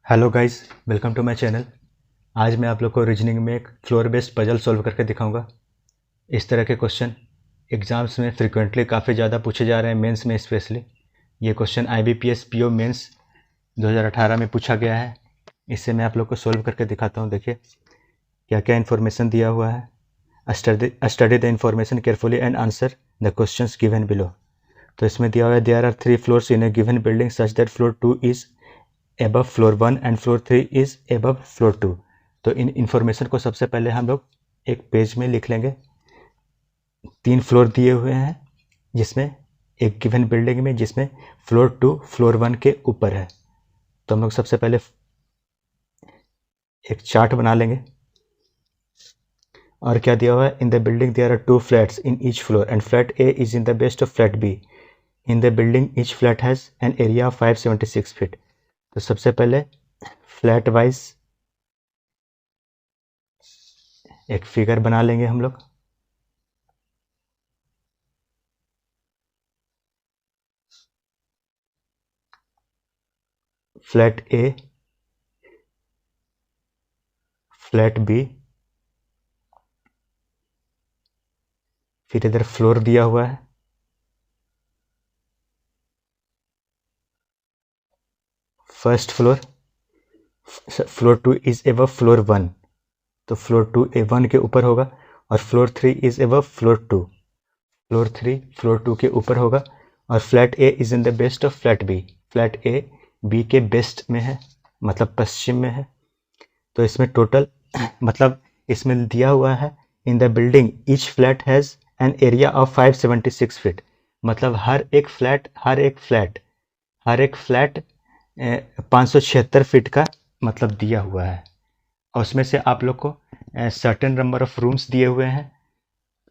Hello guys, welcome to my channel. आज मैं आप लोग को रीजनिंग में एक फ्लोर बेस्ड पजल सॉल्व करके दिखाऊंगा। इस तरह के क्वेश्चन एग्जाम्स में फ्रिक्वेंटली काफ़ी ज़्यादा पूछे जा रहे हैं, मेंस में स्पेशली। ये क्वेश्चन IBPS PO मेंस 2018 में पूछा गया है। इससे मैं आप लोग को सॉल्व करके दिखाता हूँ। देखिए क्या क्या इन्फॉर्मेशन दिया हुआ है। Study the information carefully and answer the questions given below. तो इसमें दिया हुआ है there are 3 floors in a given building such that floor 2 is above floor 1 and floor 3 is above floor 2। तो इन इन्फॉर्मेशन को सबसे पहले हम लोग एक पेज में लिख लेंगे। 3 फ्लोर दिए हुए हैं जिसमें एक गिवन बिल्डिंग में जिसमें फ्लोर 2 फ्लोर 1 के ऊपर है। तो हम लोग सबसे पहले एक चार्ट बना लेंगे। और क्या दिया हुआ है, in the building there are 2 flats in each floor and flat A is in the best of flat B. In the building each flat has an area of 576 feet. तो सबसे पहले फ्लैट वाइज एक figure बना लेंगे हम लोग। Flat ए, flat B, फिर इधर फ्लोर दिया हुआ है। First floor, floor 2 is above floor 1, तो फ्लोर 2 1 के ऊपर होगा। और floor 3 is above floor 2, floor 3 floor 2 के ऊपर होगा। और flat A is in the best of flat B, flat A B के बेस्ट में है, मतलब पश्चिम में है। तो इसमें टोटल मतलब इसमें दिया हुआ है in the building each flat has an area of 576 feet. मतलब हर एक फ्लैट 576 फीट का मतलब दिया हुआ है। और उसमें से आप लोग को सर्टेन नंबर ऑफ रूम्स दिए हुए हैं,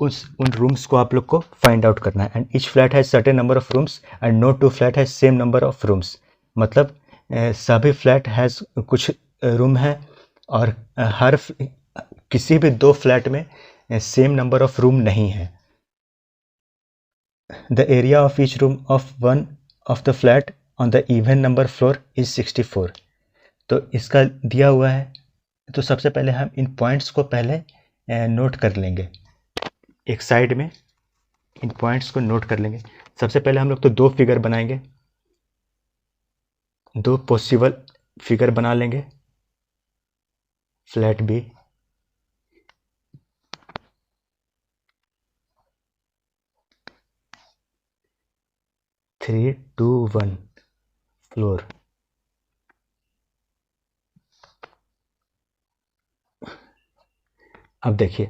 उन रूम्स को आप लोग को फाइंड आउट करना है। And each flat has certain number of rooms and no two flat has same number of rooms. मतलब सभी फ्लैट हैज कुछ रूम है और हर किसी भी 2 फ्लैट में सेम नंबर ऑफ रूम नहीं है। The area of each room of one of the flat on the even number floor is 64। तो इसका दिया हुआ है। तो सबसे पहले हम इन पॉइंट्स को पहले नोट कर लेंगे। एक साइड में इन पॉइंट्स को नोट कर लेंगे। सबसे पहले हम लोग तो 2 फिगर बनाएंगे, 2 पॉसिबल फिगर बना लेंगे। Flat B, three two one floor. अब देखिए,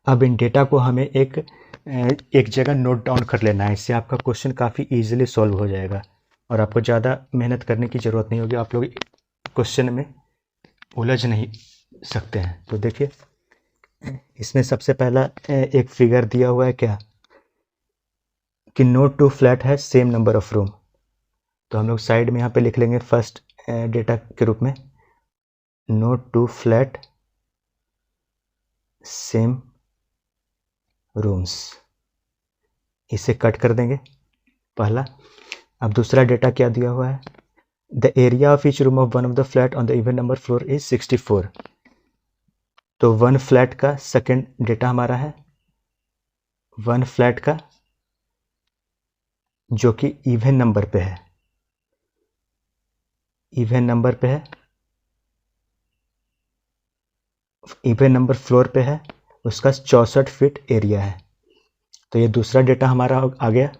अब इन डेटा को हमें एक जगह नोट डाउन कर लेना है। इससे आपका क्वेश्चन काफ़ी इजीली सॉल्व हो जाएगा और आपको ज़्यादा मेहनत करने की ज़रूरत नहीं होगी। आप लोग क्वेश्चन में उलझ नहीं सकते हैं। तो देखिए, इसमें सबसे पहला एक फिगर दिया हुआ है क्या, कि नो टू फ्लैट है सेम नंबर ऑफ रूम। तो हम लोग साइड में यहाँ पे लिख लेंगे फर्स्ट डेटा के रूप में, no two flat same rooms. इसे कट कर देंगे पहला। अब दूसरा डेटा क्या दिया हुआ है, the area of each room of one of the flat on the even number floor is 64। तो 1 फ्लैट का सेकेंड डेटा हमारा है, 1 फ्लैट का जो कि इवन नंबर पे है, इवन नंबर पे है, इवन नंबर फ्लोर पे है, उसका 64 फीट एरिया है। तो ये दूसरा डेटा हमारा आ गया।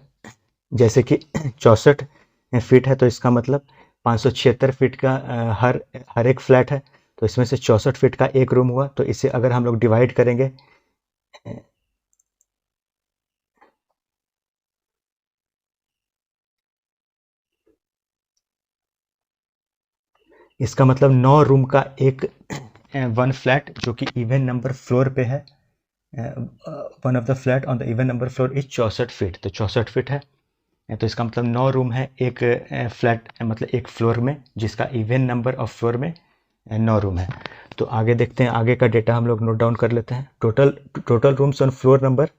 जैसे कि 64 फीट है तो इसका मतलब 576 फीट का हर एक फ्लैट है। तो इसमें से 64 फीट का एक रूम हुआ। तो इसे अगर हम लोग डिवाइड करेंगे, इसका मतलब 9 रूम का एक 1 फ्लैट जो कि इवन नंबर फ्लोर पे है, one of the flat on the even number floor is 64 feet. तो 64 फीट है। तो इसका मतलब 9 रूम है एक फ्लैट, मतलब एक फ्लोर में, जिसका इवन नंबर ऑफ फ्लोर में 9 रूम है। तो आगे देखते हैं, आगे का डेटा हम लोग नोट डाउन कर लेते हैं। Total rooms on floor number,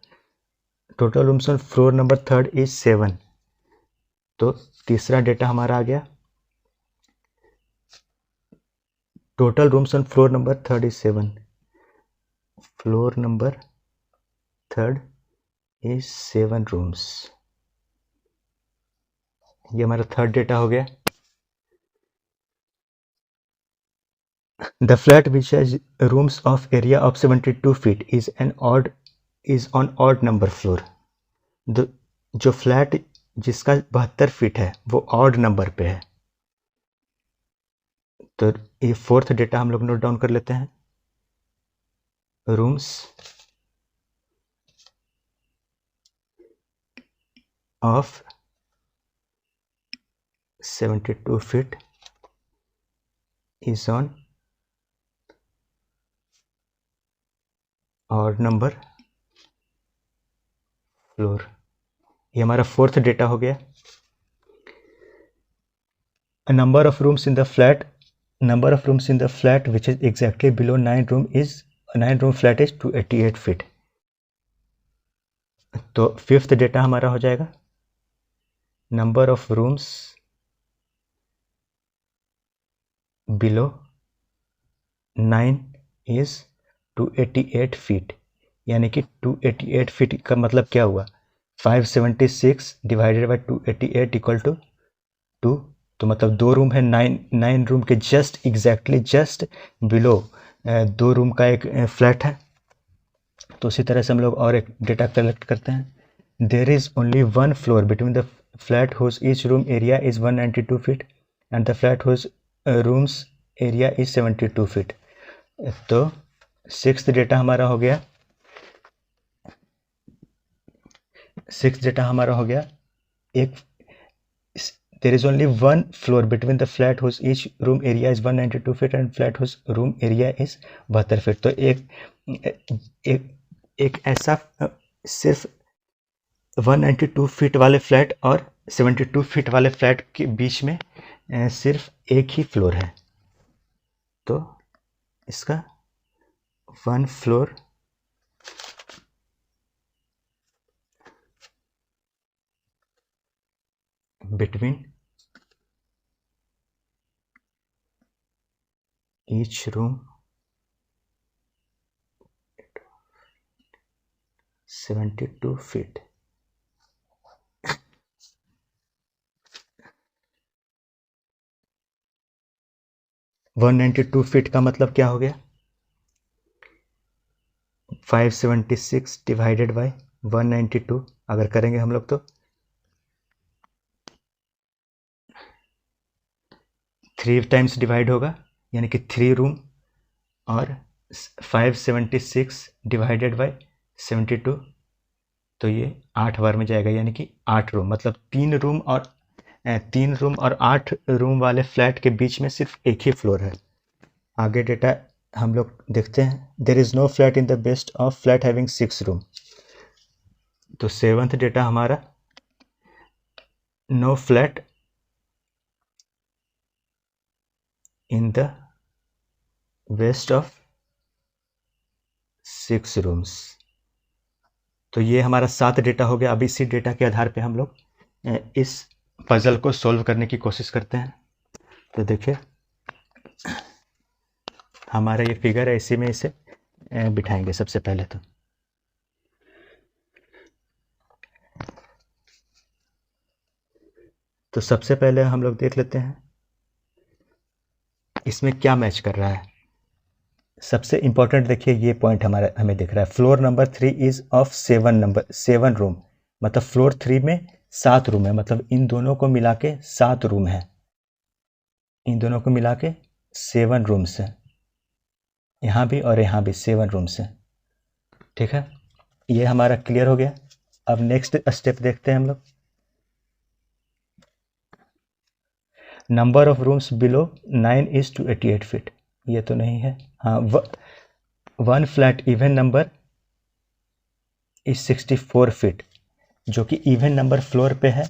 total rooms on floor number third is 7। तो तीसरा डेटा हमारा आ गया, total rooms on floor number 37, floor number 3 is 7 rooms. ये हमारा थर्ड डेटा हो गया। The flat which has rooms of area of 72 feet is on odd number floor. जो flat जिसका 72 फीट है वो ऑड नंबर पे है। तो ये फोर्थ डेटा हम लोग नोट डाउन कर लेते हैं। Rooms of 72 feet is on odd number floor. ये हमारा फोर्थ डेटा हो गया। Number of rooms in the flat which is exactly below 9 room flat is 288 feet. तो फिफ्थ डेटा हमारा हो जाएगा number of rooms below 9 is 288 feet, यानी कि 288 फीट का मतलब क्या हुआ, 576 डिवाइडेड बाई 288 इक्वल टू 2। तो मतलब 2 रूम है, 9 रूम के जस्ट बिलो 2 रूम का एक फ्लैट है। तो उसी तरह से हम लोग और एक डेटा कलेक्ट करते हैं। There is only 1 floor between the flat whose each room area is 192 feet and the flat whose rooms area is 72 feet. तो सिक्स्थ डेटा हमारा हो गया एक there is only 1 floor between the flat whose each room area is 192 feet and flat whose room area is 72 feet। तो एक ऐसा सिर्फ 192 feet वाले फ्लैट और 72 फीट वाले फ्लैट के बीच में सिर्फ एक ही फ्लोर है। तो इसका 1 floor between each room 72 feet। One 192 feet का मतलब क्या हो गया, 576 डिवाइडेड बाई 192 अगर करेंगे हम लोग तो 3 टाइम्स डिवाइड होगा, यानी कि 3 रूम, और 576 डिवाइडेड बाई 72 तो ये 8 बार में जाएगा, यानी कि 8 रूम। मतलब 3 रूम और 8 रूम वाले फ्लैट के बीच में सिर्फ एक ही फ्लोर है। आगे डेटा हम लोग देखते हैं। There is no flat in the best of flat having 6 room. तो सेवंथ डेटा हमारा no flat in the west of 6 rooms. तो ये हमारा 7 डेटा हो गया। अब इसी डेटा के आधार पे हम लोग इस पजल को सॉल्व करने की कोशिश करते हैं। तो देखिए हमारा ये फिगर है, इसी में इसे बिठाएंगे सबसे पहले। तो सबसे पहले हम लोग देख लेते हैं इसमें क्या मैच कर रहा है। सबसे इंपॉर्टेंट देखिए ये पॉइंट हमें दिख रहा है, floor number 3 is of 7 room. मतलब फ्लोर 3 में 7 रूम है, मतलब इन दोनों को मिला के 7 रूम है, इन दोनों को मिला के 7 रूम्स है, यहाँ भी और यहाँ भी 7 रूम्स है। ठीक है, ये हमारा क्लियर हो गया। अब नेक्स्ट स्टेप देखते हैं हम लोग। Number of rooms below 9 is 288 feet, ये तो नहीं है। हाँ, 1 flat even number is 64 feet, जो कि इवन नंबर फ्लोर पे है,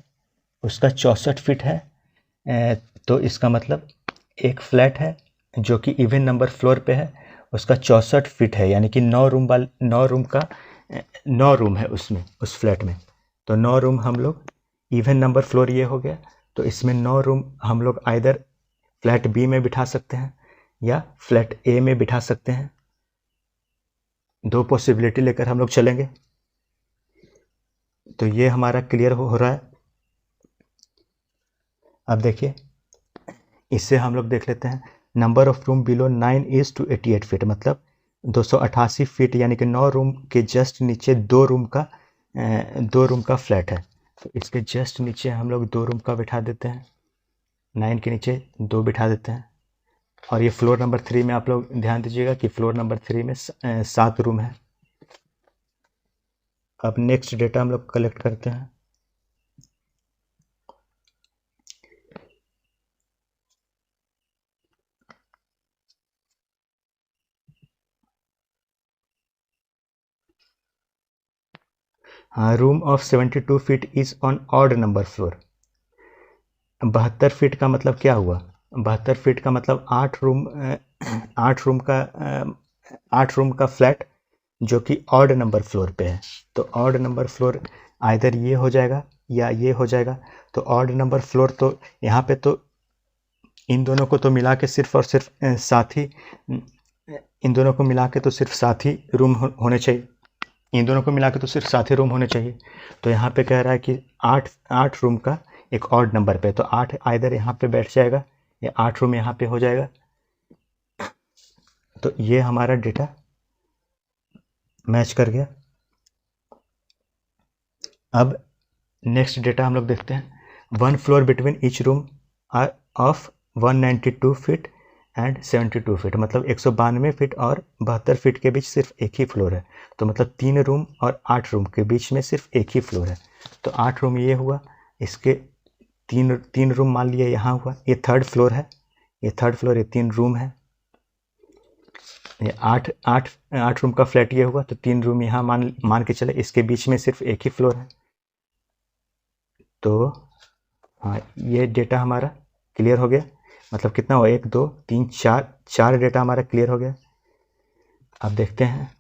उसका 64 फीट है। तो इसका मतलब एक फ्लैट है जो कि इवन नंबर फ्लोर पे है, उसका 64 फीट है, यानी कि 9 रूम है उसमें, उस फ्लैट में। तो 9 रूम हम लोग, इवन नंबर फ्लोर ये हो गया, तो इसमें 9 रूम हम लोग आइदर फ्लैट बी में बिठा सकते हैं या फ्लैट ए में बिठा सकते हैं। दो पॉसिबिलिटी लेकर हम लोग चलेंगे। तो ये हमारा क्लियर हो रहा है। अब देखिए, इससे हम लोग देख लेते हैं। Number of room below 9 is two 88 feet, मतलब 288 फीट, यानी कि 9 रूम के जस्ट नीचे 2 रूम का फ्लैट है। तो इसके जस्ट नीचे हम लोग 2 रूम का बिठा देते हैं। 9 के नीचे 2 बिठा देते हैं। और ये फ्लोर नंबर 3 में आप लोग ध्यान दीजिएगा कि फ्लोर नंबर 3 में 7 रूम है। अब नेक्स्ट डेटा हम लोग कलेक्ट करते हैं। हाँ, room of 72 feet is on odd number floor. 72 feet का मतलब क्या हुआ? 72 फीट का मतलब 8 रूम का फ्लैट जो कि ऑड नंबर फ्लोर पे है। तो ऑड नंबर फ्लोर आइदर ये हो जाएगा या ये हो जाएगा। तो ऑड नंबर फ्लोर तो यहाँ पे तो इन दोनों को तो मिला के सिर्फ और सिर्फ साथ ही, इन दोनों को मिला के तो सिर्फ साथ ही रूम होने चाहिए। इन दोनों को मिला के तो सिर्फ 7 ही रूम होने चाहिए। तो यहाँ पे कह रहा है कि 8 रूम का एक ऑड नंबर पे, तो 8 आइदर यहाँ पे बैठ जाएगा या 8 रूम यहाँ पे हो जाएगा। तो ये हमारा डेटा मैच कर गया। अब नेक्स्ट डेटा हम लोग देखते हैं। 1 floor between each room are of 192 feet and 72 feet, मतलब 192 फीट और 72 फीट के बीच सिर्फ एक ही फ्लोर है। तो मतलब 3 रूम और 8 रूम के बीच में सिर्फ एक ही फ्लोर है। तो 8 रूम ये हुआ, इसके तीन रूम मान लिया यहाँ हुआ। ये 3rd फ्लोर है, ये 3rd फ्लोर, ये 3 रूम है। ये 8 रूम का फ्लैट ये हुआ, तो 3 रूम यहाँ मान के चले, इसके बीच में सिर्फ एक ही फ्लोर है। तो हाँ, ये डेटा हमारा क्लियर हो गया। मतलब कितना हुआ? 1 2 3 4 डेटा हमारा क्लियर हो गया। अब देखते हैं,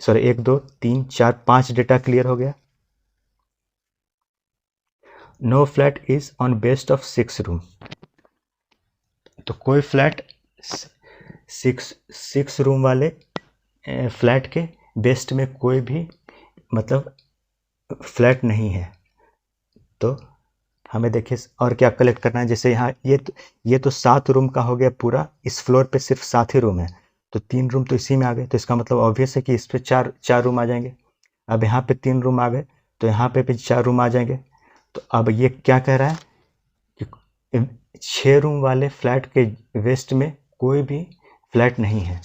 सॉरी 1 2 3 4 5 डेटा क्लियर हो गया। No flat is on best of 6 room. तो कोई फ्लैट 6 रूम वाले फ्लैट के बेस्ट में कोई भी मतलब फ्लैट नहीं है। तो हमें देखिए और क्या कलेक्ट करना है। जैसे यहाँ ये तो 7 रूम का हो गया पूरा, इस फ्लोर पे सिर्फ 7 ही रूम है। तो 3 रूम तो इसी में आ गए, तो इसका मतलब ऑब्वियस है कि इस पे 4 रूम आ जाएंगे। अब यहाँ पे 3 रूम आ गए, तो यहाँ पे भी 4 रूम आ जाएंगे। तो अब ये क्या कह रहा है कि 6 रूम वाले फ्लैट के वेस्ट में कोई भी फ्लैट नहीं है।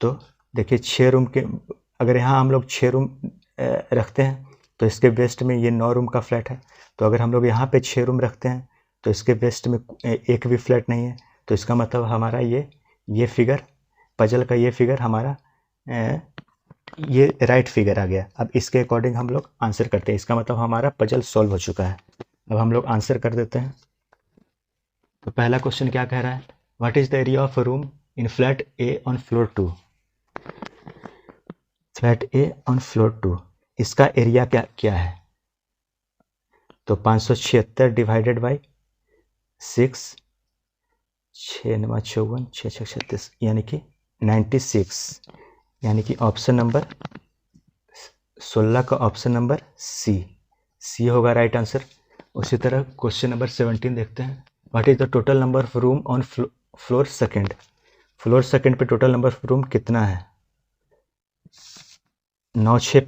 तो देखिए 6 रूम के, अगर यहाँ हम लोग 6 रूम रखते हैं तो इसके वेस्ट में ये 9 रूम का फ्लैट है। तो अगर हम लोग यहाँ पे 6 रूम रखते हैं तो इसके वेस्ट में एक भी फ्लैट नहीं है। तो इसका मतलब हमारा ये फिगर, पजल का ये फिगर हमारा ये राइट फिगर आ गया। अब इसके अकॉर्डिंग हम लोग आंसर करते हैं। इसका मतलब हमारा पजल सॉल्व हो चुका है। अब हम लोग आंसर कर देते हैं। तो पहला क्वेश्चन क्या कह रहा है? What is the area of a room in flat A on floor 2। Flat A on floor 2, इसका एरिया क्या है? तो 576 डिवाइडेड बाई 6, 6 9 54, 6 6 36, यानी कि 96, यानी कि ऑप्शन नंबर 16 का ऑप्शन नंबर सी होगा राइट आंसर। उसी तरह क्वेश्चन नंबर 17 देखते हैं। What is the total number of room on floor second. Floor second पे टोटल नंबर ऑफ रूम कितना है? 9 6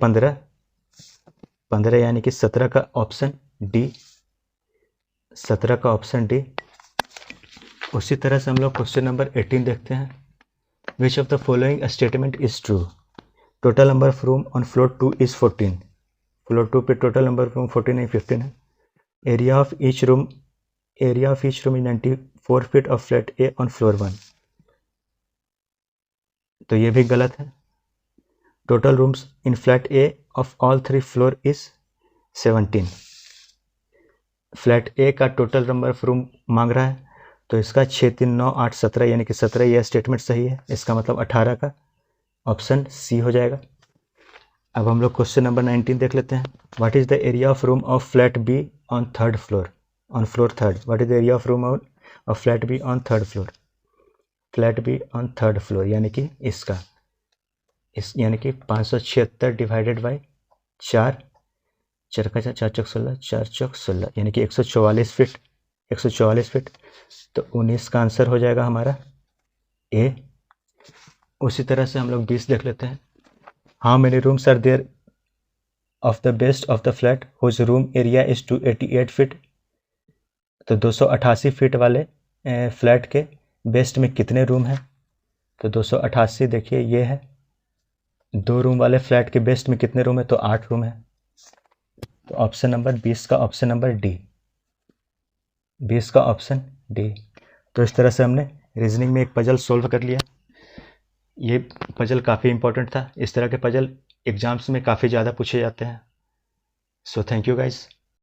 15, यानी कि 17 का ऑप्शन डी, 17 का ऑप्शन डी। उसी तरह से हम लोग क्वेश्चन नंबर 18 देखते हैं। Which of the following statement is true. Total number of room on floor 2 is 14। Floor 2 पे टोटल नंबर ऑफ रूम 14 नहीं 15 है। Area of each room is 94 feet of flat A on floor 1। तो ये भी गलत है। Total rooms in flat A of all 3 floor is 17। Flat ए का total number of room मांग रहा है, तो इसका 6 3 9 8 17, यानी कि 17 यह स्टेटमेंट सही है। इसका मतलब 18 का ऑप्शन सी हो जाएगा। अब हम लोग क्वेश्चन नंबर 19 देख लेते हैं। What is the area of room of flat be on 3rd floor, on floor 3rd। What is the area of room of flat be on 3rd floor. Flat be on third floor, यानी कि इसका यानी कि 576 divided by 4, 4 का 4, 4 चौक 16, 4 चौक 16, यानी कि 144 feet, 144 feet. तो 19 का आंसर हो जाएगा हमारा ए। उसी तरह से हम लोग 20 देख लेते हैं। How many rooms are there of the best of the flat whose room area is 288 feet. तो 288 फीट वाले फ्लैट के बेस्ट में कितने रूम हैं? तो 288 देखिए ये है, 2 रूम वाले फ्लैट के बेस्ट में कितने रूम है? तो 8 रूम है। तो ऑप्शन नंबर 20 का ऑप्शन नंबर डी, 20 का ऑप्शन डी। तो इस तरह से हमने रीजनिंग में एक पजल सोल्व कर लिया। ये पजल काफ़ी इंपॉर्टेंट था। इस तरह के पजल एग्जाम्स में काफ़ी ज़्यादा पूछे जाते हैं। So thank you guys.